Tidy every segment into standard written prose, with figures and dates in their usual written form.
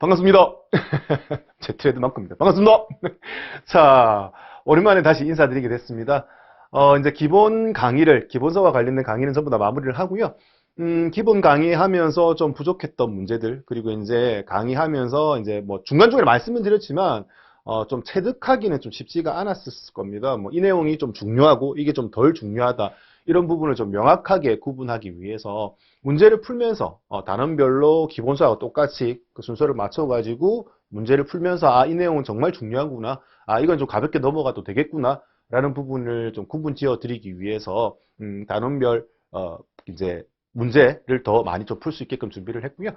반갑습니다. 제 트레이드만큼입니다. 반갑습니다. 자, 오랜만에 다시 인사드리게 됐습니다. 이제 기본 강의를, 기본서와 관련된 강의는 전부 다 마무리를 하고요. 기본 강의하면서 좀 부족했던 문제들, 그리고 이제 강의하면서 이제 뭐 중간중간에 말씀은 드렸지만, 좀 체득하기는 좀 쉽지가 않았을 겁니다. 뭐 이 내용이 좀 중요하고 이게 좀 덜 중요하다. 이런 부분을 좀 명확하게 구분하기 위해서 문제를 풀면서 단원별로 기본서하고 똑같이 그 순서를 맞춰가지고 문제를 풀면서 이 내용은 정말 중요하구나. 이건 좀 가볍게 넘어가도 되겠구나. 라는 부분을 좀 구분 지어 드리기 위해서 단원별 이제 문제를 더 많이 좀 풀 수 있게끔 준비를 했고요.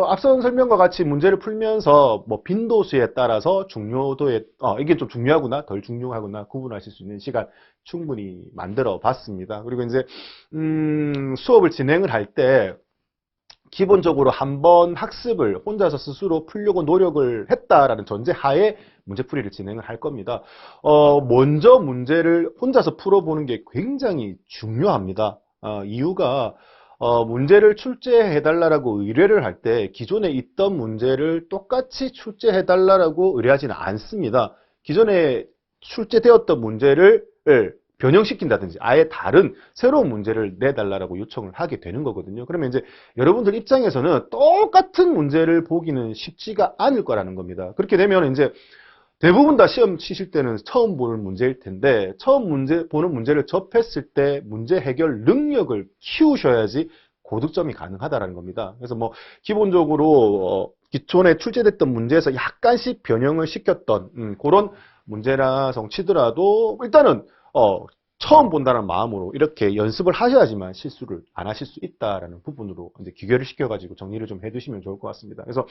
앞선 설명과 같이 문제를 풀면서 뭐 빈도수에 따라서 중요도에 이게 좀 중요하구나, 덜 중요하구나 구분하실 수 있는 시간 충분히 만들어 봤습니다. 그리고 이제 수업을 진행을 할 때 기본적으로 한번 학습을 혼자서 스스로 풀려고 노력을 했다라는 전제 하에 문제풀이를 진행을 할 겁니다. 먼저 문제를 혼자서 풀어보는 게 굉장히 중요합니다. 이유가 문제를 출제해달라고 의뢰를 할 때 기존에 있던 문제를 똑같이 출제해달라고 의뢰하지는 않습니다. 기존에 출제되었던 문제를 변형시킨다든지 아예 다른 새로운 문제를 내달라고 요청을 하게 되는 거거든요. 그러면 이제 여러분들 입장에서는 똑같은 문제를 보기는 쉽지가 않을 거라는 겁니다. 그렇게 되면 이제 대부분 다 시험 치실 때는 처음 보는 문제일 텐데 처음 보는 문제를 접했을 때 문제 해결 능력을 키우셔야지 고득점이 가능하다는 겁니다. 그래서 뭐 기본적으로 기존에 출제됐던 문제에서 약간씩 변형을 시켰던 그런 문제라성 치더라도 일단은 처음 본다는 마음으로 이렇게 연습을 하셔야지만 실수를 안 하실 수 있다라는 부분으로 이제 귀결을 시켜가지고 정리를 좀 해두시면 좋을 것 같습니다. 그래서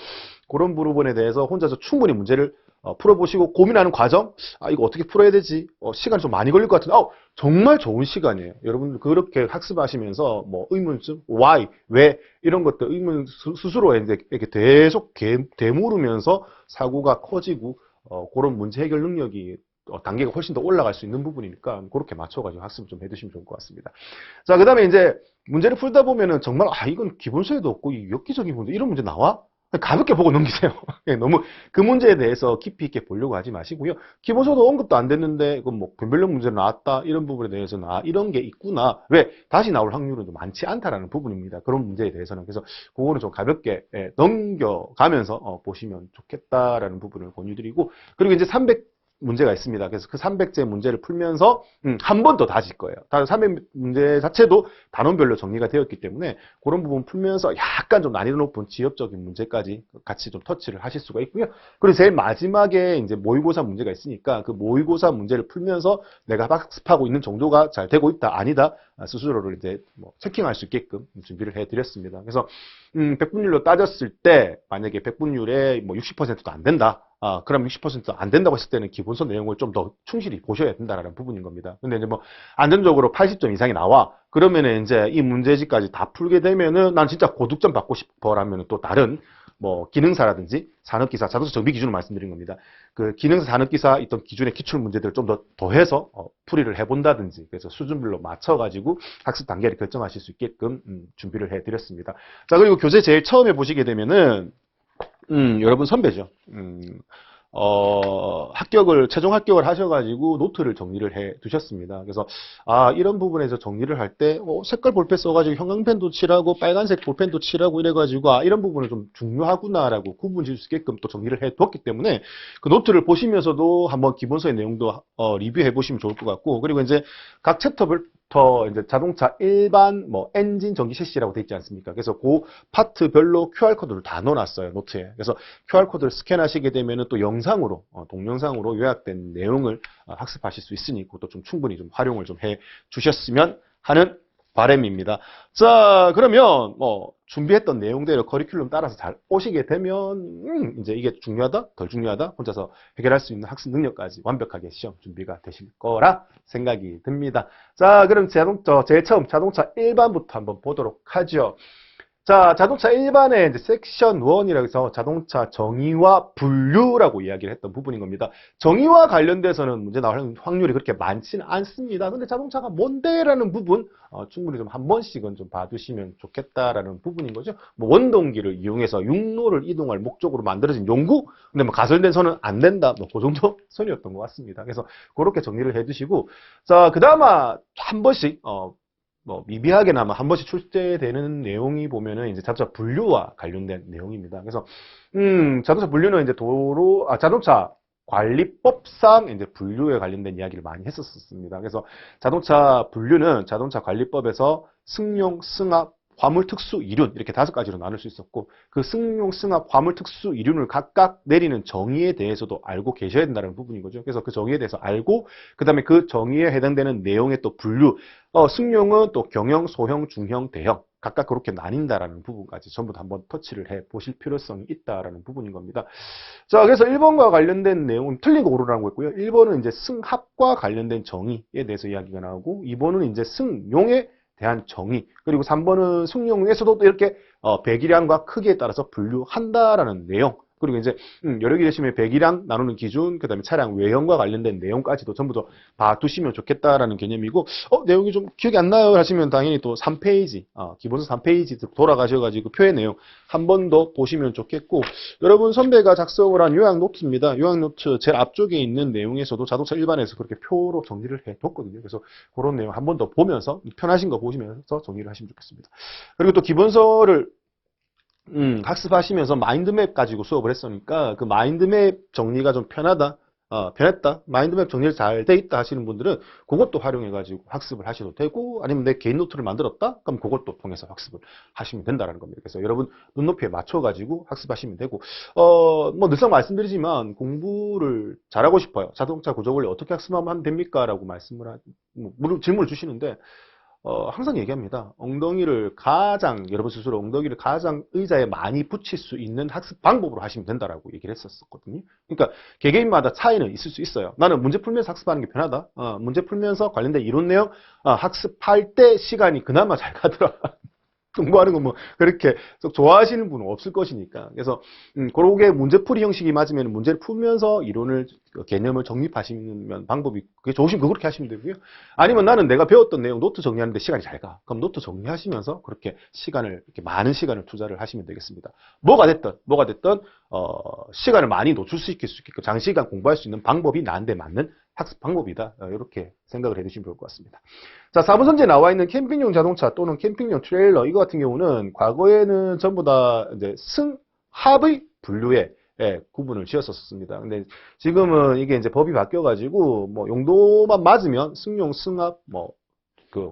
그런 부분에 대해서 혼자서 충분히 문제를 풀어보시고 고민하는 과정, 이거 어떻게 풀어야 되지? 시간이 좀 많이 걸릴 것 같은데, 정말 좋은 시간이에요. 여러분들 그렇게 학습하시면서 뭐 의문점, why, 왜 이런 것들 의문 스스로 이제 이렇게 계속 되물으면서 사고가 커지고 그런 문제 해결 능력이 단계가 훨씬 더 올라갈 수 있는 부분이니까 그렇게 맞춰가지고 학습을 좀 해두시면 좋을 것 같습니다. 자, 그 다음에 이제 문제를 풀다 보면은 정말 이건 기본서에도 없고 엽기적인 문제 이런 문제 나와? 가볍게 보고 넘기세요. 너무 그 문제에 대해서 깊이 있게 보려고 하지 마시고요. 기본서도 언급도 안 됐는데 그 뭐 변별력 문제 나왔다 이런 부분에 대해서는 이런 게 있구나. 왜 다시 나올 확률은 좀 많지 않다라는 부분입니다. 그런 문제에 대해서는 그래서 그거는 좀 가볍게 넘겨가면서 보시면 좋겠다라는 부분을 권유드리고 그리고 이제 300 문제가 있습니다. 그래서 그 300제 문제를 풀면서 한 번 더 다질 거예요. 300 문제 자체도 단원별로 정리가 되었기 때문에 그런 부분 풀면서 약간 좀 난이도 높은 지엽적인 문제까지 같이 좀 터치를 하실 수가 있고요. 그리고 제일 마지막에 이제 모의고사 문제가 있으니까 그 모의고사 문제를 풀면서 내가 학습하고 있는 정도가 잘 되고 있다, 아니다 스스로를 이제 뭐 체킹할 수 있게끔 준비를 해드렸습니다. 그래서 100분율로 따졌을 때 만약에 100분율에 뭐 60%도 안 된다. 그럼 60%안 된다고 했을 때는 기본서 내용을 좀 더 충실히 보셔야 된다라는 부분인 겁니다. 근데 이제 뭐 안정적으로 80점 이상이 나와. 그러면은 이제 이 문제지까지 다 풀게 되면은 난 진짜 고득점 받고 싶어라면 또 다른 뭐 기능사라든지 산업기사, 자동차 정비 기준을 말씀드린 겁니다. 그 기능사, 산업기사 있던 기준의 기출 문제들을 좀 더 더해서 풀이를 해본다든지 그래서 수준별로 맞춰가지고 학습 단계를 결정하실 수 있게끔 준비를 해드렸습니다. 자, 그리고 교재 제일 처음에 보시게 되면은 여러분 선배죠. 최종 합격을 하셔가지고 노트를 정리를 해 두셨습니다. 그래서, 이런 부분에서 정리를 할 때, 색깔 볼펜 써가지고 형광펜도 칠하고 빨간색 볼펜도 칠하고 이래가지고, 이런 부분은 좀 중요하구나라고 구분 지을 수 있게끔 또 정리를 해 두었기 때문에, 그 노트를 보시면서도 한번 기본서의 내용도, 리뷰해 보시면 좋을 것 같고, 그리고 이제 각 챕터부터 이제 자동차 일반, 뭐, 엔진 전기 셰시라고 되어 있지 않습니까? 그래서 그 파트별로 QR코드를 다 넣어놨어요, 노트에. 그래서 QR코드를 스캔하시게 되면은 또 영상으로, 동영상으로 요약된 내용을 학습하실 수 있으니 그것도 좀 충분히 좀 활용을 좀 해 주셨으면 하는 바람입니다. 자, 그러면 준비했던 내용대로 커리큘럼 따라서 잘 오시게 되면 이제 이게 중요하다, 덜 중요하다, 혼자서 해결할 수 있는 학습 능력까지 완벽하게 시험 준비가 되실 거라 생각이 듭니다. 자, 그럼 제일 처음 자동차 일반부터 한번 보도록 하죠. 자, 자동차 일반의 이제 섹션 1이라고 해서 자동차 정의와 분류라고 이야기를 했던 부분인 겁니다. 정의와 관련돼서는 문제 나올 확률이 그렇게 많지는 않습니다. 근데 자동차가 뭔데라는 부분 충분히 좀 한 번씩은 좀 봐두시면 좋겠다라는 부분인 거죠. 뭐 원동기를 이용해서 육로를 이동할 목적으로 만들어진 용구, 근데 뭐 가설된 선은 안 된다. 뭐 그 정도 선이었던 것 같습니다. 그래서 그렇게 정리를 해두시고, 자, 그다음 한 번씩 뭐 미비하게나마 한 번씩 출제되는 내용이 보면은 이제 자동차 분류와 관련된 내용입니다. 그래서 자동차 분류는 이제 자동차 관리법상 이제 분류에 관련된 이야기를 많이 했었습니다. 그래서 자동차 분류는 자동차 관리법에서 승용, 승합, 화물 특수 이륜 이렇게 5가지로 나눌 수 있었고, 그 승용, 승합, 화물 특수 이륜을 각각 내리는 정의에 대해서도 알고 계셔야 된다는 부분인 거죠. 그래서 그 정의에 대해서 알고, 그 다음에 그 정의에 해당되는 내용의 또 분류, 승용은 또 경형, 소형, 중형, 대형 각각 그렇게 나뉜다라는 부분까지 전부 다 한번 터치를 해 보실 필요성이 있다라는 부분인 겁니다. 자, 그래서 1번과 관련된 내용은 틀린 거 고르라는 거였고요. 1번은 이제 승합과 관련된 정의에 대해서 이야기가 나오고, 2번은 이제 승용의 대한 정의, 그리고 3번은 승용에서도 또 이렇게 배기량과 크기에 따라서 분류한다라는 내용, 그리고 이제 여러 개 되시면 배기량 나누는 기준, 그 다음에 차량 외형과 관련된 내용까지도 전부 다 봐두시면 좋겠다라는 개념이고, 내용이 좀 기억이 안 나요 하시면 당연히 또 3페이지, 기본서 3페이지 돌아가셔가지고 표의 내용 한 번 더 보시면 좋겠고, 여러분 선배가 작성을 한 요약 노트입니다. 요약 노트 제일 앞쪽에 있는 내용에서도 자동차 일반에서 그렇게 표로 정리를 해뒀거든요. 그래서 그런 내용 한 번 더 보면서 편하신 거 보시면서 정리를 하시면 좋겠습니다. 그리고 또 기본서를 학습하시면서 마인드맵 가지고 수업을 했으니까 그 마인드맵 정리가 좀 편하다, 편했다, 마인드맵 정리를 잘 돼 있다 하시는 분들은 그것도 활용해가지고 학습을 하셔도 되고, 아니면 내 개인 노트를 만들었다? 그럼 그것도 통해서 학습을 하시면 된다는 겁니다. 그래서 여러분 눈높이에 맞춰가지고 학습하시면 되고, 뭐 늘상 말씀드리지만 공부를 잘하고 싶어요. 자동차 구조 원리 어떻게 학습하면 됩니까? 라고 질문을 주시는데, 항상 얘기합니다. 여러분 스스로 엉덩이를 가장 의자에 많이 붙일 수 있는 학습 방법으로 하시면 된다라고 얘기를 했었거든요. 그러니까 개개인마다 차이는 있을 수 있어요. 나는 문제 풀면서 학습하는 게 편하다. 문제 풀면서 관련된 이론 내용 학습할 때 시간이 그나마 잘 가더라. 공부하는 건 뭐 그렇게 좋아하시는 분은 없을 것이니까. 그래서 그렇게 문제풀이 형식이 맞으면 문제를 풀면서 개념을 정립하시는 방법이 그게 좋으시면 그렇게 하시면 되고요. 아니면 나는 내가 배웠던 내용 노트 정리하는데 시간이 잘 가. 그럼 노트 정리하시면서 그렇게 이렇게 많은 시간을 투자를 하시면 되겠습니다. 뭐가 됐든 시간을 많이 노출시킬 수 있게끔 장시간 공부할 수 있는 방법이 나한테 맞는 학습 방법이다. 이렇게 생각을 해주시면 좋을 것 같습니다. 자, 4번 선지에 나와 있는 캠핑용 자동차 또는 캠핑용 트레일러, 이거 같은 경우는 과거에는 전부 다 이제 승합의 분류에 구분을 지었었습니다. 근데 지금은 이게 이제 법이 바뀌어가지고 뭐 용도만 맞으면 승용, 승합,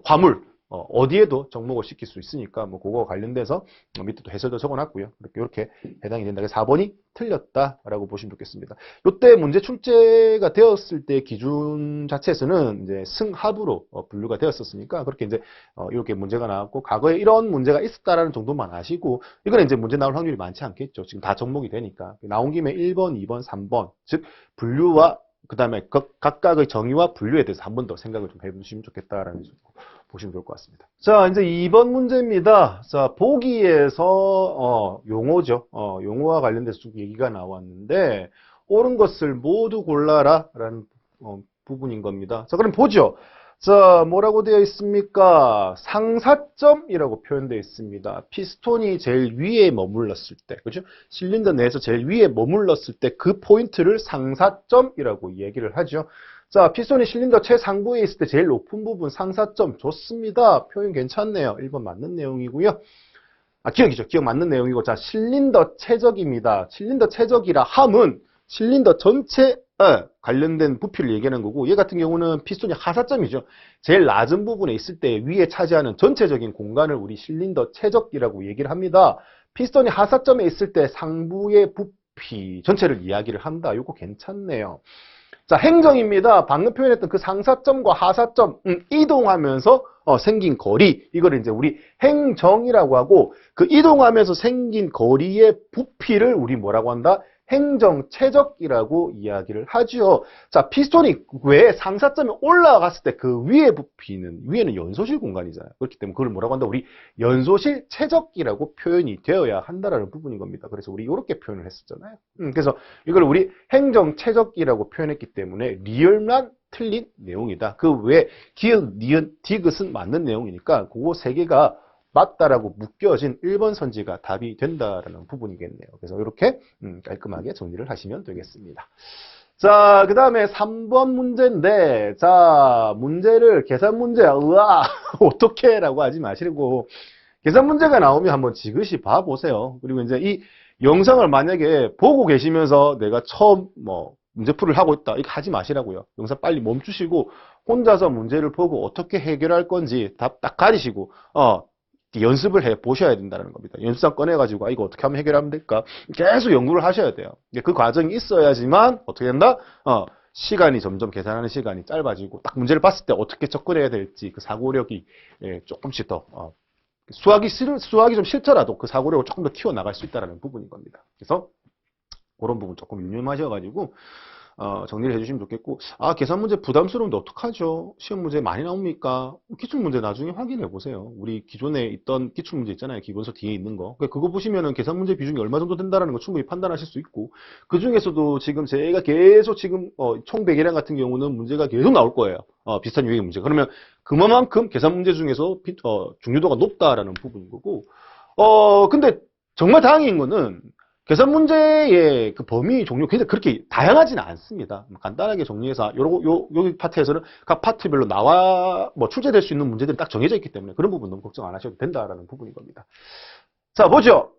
화물 어디에도 접목을 시킬 수 있으니까 뭐 그거와 관련돼서 밑에 또 해설도 적어놨고요. 이렇게 해당이 된다. 그래서 4번이 틀렸다라고 보시면 좋겠습니다. 이때 문제 출제가 되었을 때 기준 자체에서는 이제 승합으로 분류가 되었었으니까 그렇게 이제 이렇게 문제가 나왔고, 과거에 이런 문제가 있었다라는 정도만 아시고, 이거는 이제 문제 나올 확률이 많지 않겠죠. 지금 다 접목이 되니까 나온 김에 1번, 2번, 3번 즉 분류와 그 다음에 각각의 정의와 분류에 대해서 한 번 더 생각을 좀 해보시면 좋겠다라는 보시면 좋을 것 같습니다. 자, 이제 2번 문제입니다. 자, 보기에서 용어죠. 용어와 관련돼서 좀 얘기가 나왔는데, 옳은 것을 모두 골라라 라는 부분인 겁니다. 자, 그럼 보죠. 자, 뭐라고 되어 있습니까? 상사점이라고 표현되어 있습니다. 피스톤이 제일 위에 머물렀을 때, 그죠? 실린더 내에서 제일 위에 머물렀을 때 그 포인트를 상사점이라고 얘기를 하죠. 자, 피스톤이 실린더 최상부에 있을 때 제일 높은 부분 상사점 좋습니다. 표현 괜찮네요. 1번 맞는 내용이고요. 기억 맞는 내용이고, 자, 실린더 최적입니다. 실린더 최적이라 함은 실린더 전체에 관련된 부피를 얘기하는 거고, 얘 같은 경우는 피스톤이 하사점이죠. 제일 낮은 부분에 있을 때 위에 차지하는 전체적인 공간을 우리 실린더 최적이라고 얘기를 합니다. 피스톤이 하사점에 있을 때 상부의 부피 전체를 이야기를 한다. 이거 괜찮네요. 자, 행정입니다. 방금 표현했던 그 상사점과 하사점 이동하면서 생긴 거리, 이거를 이제 우리 행정이라고 하고, 그 이동하면서 생긴 거리의 부피를 우리 뭐라고 한다? 행정 최적이라고 이야기를 하죠. 자, 피스톤이 왜 상사점에 올라갔을 때 그 위에 부피는, 위에는 연소실 공간이잖아요. 그렇기 때문에 그걸 뭐라고 한다? 우리 연소실 최적이라고 표현이 되어야 한다라는 부분인 겁니다. 그래서 우리 이렇게 표현을 했었잖아요. 그래서 이걸 우리 행정 최적이라고 표현했기 때문에 리얼만 틀린 내용이다. 그 외에 기역, 니은, 디귿은 맞는 내용이니까 그거 세 개가 맞다라고 묶여진 1번 선지가 답이 된다라는 부분이겠네요. 그래서 이렇게 깔끔하게 정리를 하시면 되겠습니다. 자, 그 다음에 3번 문제인데, 자, 문제를 계산 문제, 으아, 어떻게 라고 하지 마시고, 계산 문제가 나오면 한번 지그시 봐보세요. 그리고 이제 이 영상을 만약에 보고 계시면서 내가 처음 문제풀이를 하고 있다. 이거 하지 마시라고요. 영상 빨리 멈추시고 혼자서 문제를 보고 어떻게 해결할 건지 답 딱 가리시고 연습을 해 보셔야 된다는 겁니다. 연습장 꺼내가지고 이거 어떻게 하면 해결하면 될까? 계속 연구를 하셔야 돼요. 그 과정이 있어야지만 어떻게 된다? 시간이 점점 계산하는 시간이 짧아지고 딱 문제를 봤을 때 어떻게 접근해야 될지 그 사고력이 조금씩 더 수학이 좀 싫더라도 그 사고력을 조금 더 키워나갈 수 있다는 부분인 겁니다. 그래서 그런 부분 조금 유념하셔가지고 정리를 해주시면 좋겠고, 계산 문제 부담스러운데 어떡하죠? 시험 문제 많이 나옵니까? 기출 문제 나중에 확인해 보세요. 우리 기존에 있던 기출 문제 있잖아요. 기본서 뒤에 있는 거. 그거 보시면은 계산 문제 비중이 얼마 정도 된다는 거 충분히 판단하실 수 있고, 그 중에서도 지금 제가 계속 지금 총 100이랑 같은 경우는 문제가 계속 나올 거예요. 비슷한 유형의 문제. 그러면 그만큼 계산 문제 중에서 중요도가 높다라는 부분인 거고, 근데 정말 다행인 거는 계산 문제의 그 범위 종류 굉장히 그렇게 다양하지는 않습니다. 간단하게 정리해서 여기 파트에서는 각 파트별로 출제될 수 있는 문제들이 딱 정해져 있기 때문에 그런 부분 너무 걱정 안 하셔도 된다라는 부분인 겁니다. 자, 보죠.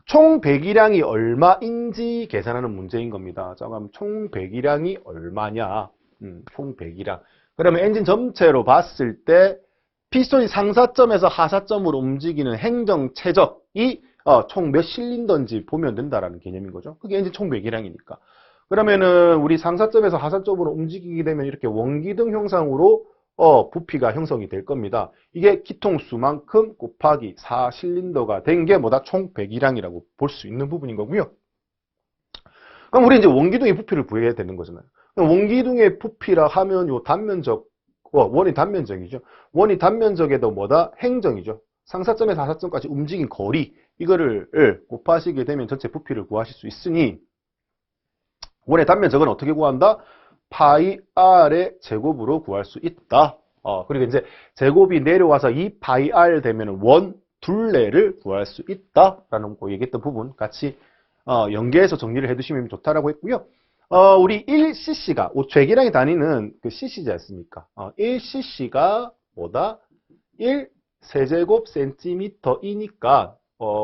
총 배기량이 얼마인지 계산하는 문제인 겁니다. 자, 그럼 총 배기량이 얼마냐? 총 배기량. 그러면 엔진 전체로 봤을 때 피스톤이 상사점에서 하사점으로 움직이는 행정 최적이 총 몇 실린더인지 보면 된다라는 개념인 거죠. 그게 이제 총 배기량이니까. 그러면은 우리 상사점에서 하사점으로 움직이게 되면 이렇게 원기둥 형상으로 부피가 형성이 될 겁니다. 이게 기통수만큼 곱하기 4실린더가 된 게 뭐다? 총 배기량이라고 볼 수 있는 부분인 거고요. 그럼 우리 이제 원기둥의 부피를 구해야 되는 거잖아요. 원기둥의 부피라 하면 요 단면적, 원이 단면적이죠. 원이 단면적에도 뭐다? 행정이죠. 상사점에서 하사점까지 움직인 거리, 이거를 곱하시게 되면 전체 부피를 구하실 수 있으니 원의 단면적은 어떻게 구한다? 파이 r의 제곱으로 구할 수 있다. 그리고 이제 제곱이 내려와서 이 파이 r 되면 원 둘레를 구할 수 있다라는 거 얘기했던 부분 같이 연계해서 정리를 해두시면 좋다라고 했고요. 우리 1cc가 배기량이 다니는 그 cc지 않습니까? 1cc가 뭐다? 1 세제곱 센티미터이니까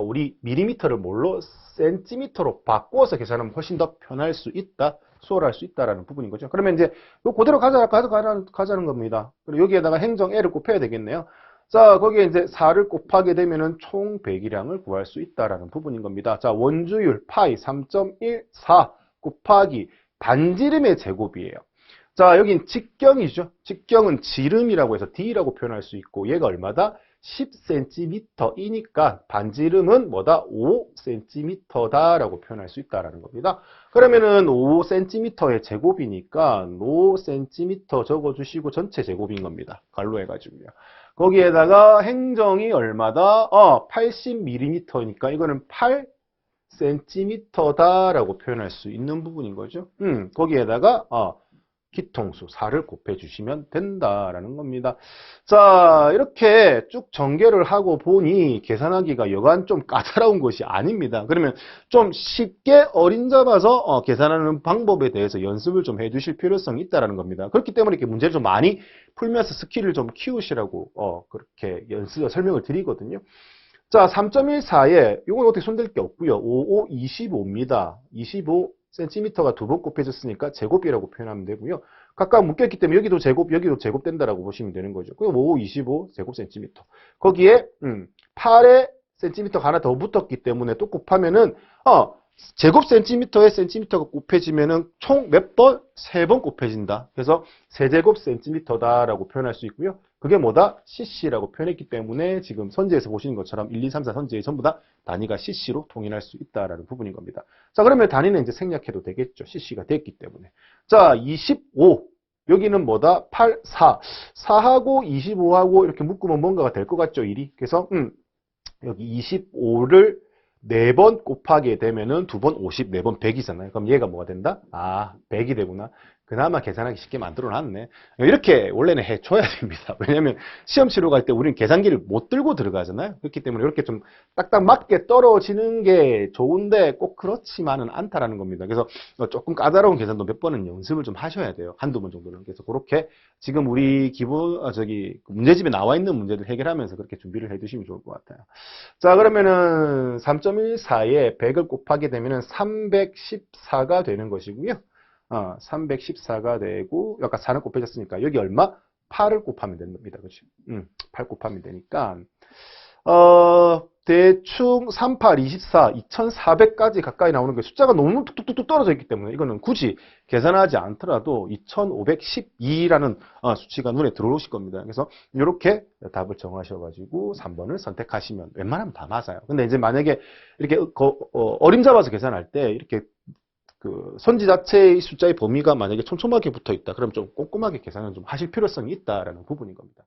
우리 미리미터를 뭘로? 센티미터로 바꿔서 계산하면 훨씬 더 편할 수 있다, 수월할 수 있다라는 부분인 거죠. 그러면 이제 요 그대로 가자는 겁니다. 그리고 여기에다가 행정 L을 곱해야 되겠네요. 자, 거기에 이제 4를 곱하게 되면은 총 배기량을 구할 수 있다라는 부분인 겁니다. 자, 원주율 파이 3.14 곱하기 반지름의 제곱이에요. 자, 여긴 직경이죠. 직경은 지름이라고 해서 D라고 표현할 수 있고 얘가 얼마다? 10cm이니까 반지름은 뭐다? 5cm다라고 표현할 수 있다라는 겁니다. 그러면은 5cm의 제곱이니까 5cm 적어주시고 전체 제곱인 겁니다. 갈로 해가지고요. 거기에다가 행정이 얼마다? 80mm니까 이거는 8cm다라고 표현할 수 있는 부분인 거죠. 거기에다가 기통수 4를 곱해주시면 된다라는 겁니다. 자, 이렇게 쭉 전개를 하고 보니 계산하기가 여간 좀 까다로운 것이 아닙니다. 그러면 좀 쉽게 어림잡아서 계산하는 방법에 대해서 연습을 좀 해주실 필요성이 있다는 겁니다. 그렇기 때문에 이렇게 문제를 좀 많이 풀면서 스킬을 좀 키우시라고 그렇게 설명을 드리거든요. 자, 3.14에 이건 어떻게 손댈 게 없고요. 55, 25입니다. 25cm가 두 번 곱해졌으니까 제곱이라고 표현하면 되고요. 각각 묶여있기 때문에 여기도 제곱 된다라고 보시면 되는 거죠. 그리고 55, 25 제곱 센티미터. 거기에 8에 센티미터가 하나 더 붙었기 때문에 또 곱하면은 제곱 센티미터에 센티미터가 곱해지면은 총 몇 번? 3번 곱해진다. 그래서 세제곱 센티미터다라고 표현할 수 있고요. 그게 뭐다? cc라고 표현했기 때문에 지금 선지에서 보시는 것처럼 1, 2, 3, 4 선지에 전부 다 단위가 cc로 통일할 수 있다라는 부분인 겁니다. 자, 그러면 단위는 이제 생략해도 되겠죠. cc가 됐기 때문에. 자, 25. 여기는 뭐다? 8, 4. 4하고 25하고 이렇게 묶으면 뭔가가 될 것 같죠, 일이? 그래서 여기 25를 4번 곱하게 되면은 2번 50, 4번 100이잖아요. 그럼 얘가 뭐가 된다? 아, 100이 되구나. 그나마 계산하기 쉽게 만들어 놨네. 이렇게 원래는 해줘야 됩니다. 왜냐면 시험 치러 갈 때 우리는 계산기를 못 들고 들어가잖아요. 그렇기 때문에 이렇게 좀 딱딱 맞게 떨어지는 게 좋은데 꼭 그렇지만은 않다라는 겁니다. 그래서 조금 까다로운 계산도 몇 번은 연습을 좀 하셔야 돼요. 한두 번 정도는. 그래서 그렇게 지금 우리 기본, 문제집에 나와 있는 문제를 해결하면서 그렇게 준비를 해 두시면 좋을 것 같아요. 자, 그러면은 3.14에 100을 곱하게 되면은 314가 되는 것이고요. 314가 되고, 아까 4는 곱해졌으니까, 여기 얼마? 8을 곱하면 됩니다. 그치? 8 곱하면 되니까, 대충 38, 24, 2400까지 가까이 나오는 게 숫자가 너무 뚝뚝뚝 떨어져 있기 때문에 이거는 굳이 계산하지 않더라도 2512라는 수치가 눈에 들어오실 겁니다. 그래서 이렇게 답을 정하셔가지고 3번을 선택하시면 웬만하면 다 맞아요. 근데 이제 만약에 이렇게 어림잡아서 계산할 때 이렇게 그 선지 자체의 숫자의 범위가 만약에 촘촘하게 붙어 있다. 그럼 좀 꼼꼼하게 계산을 좀 하실 필요성이 있다라는 부분인 겁니다.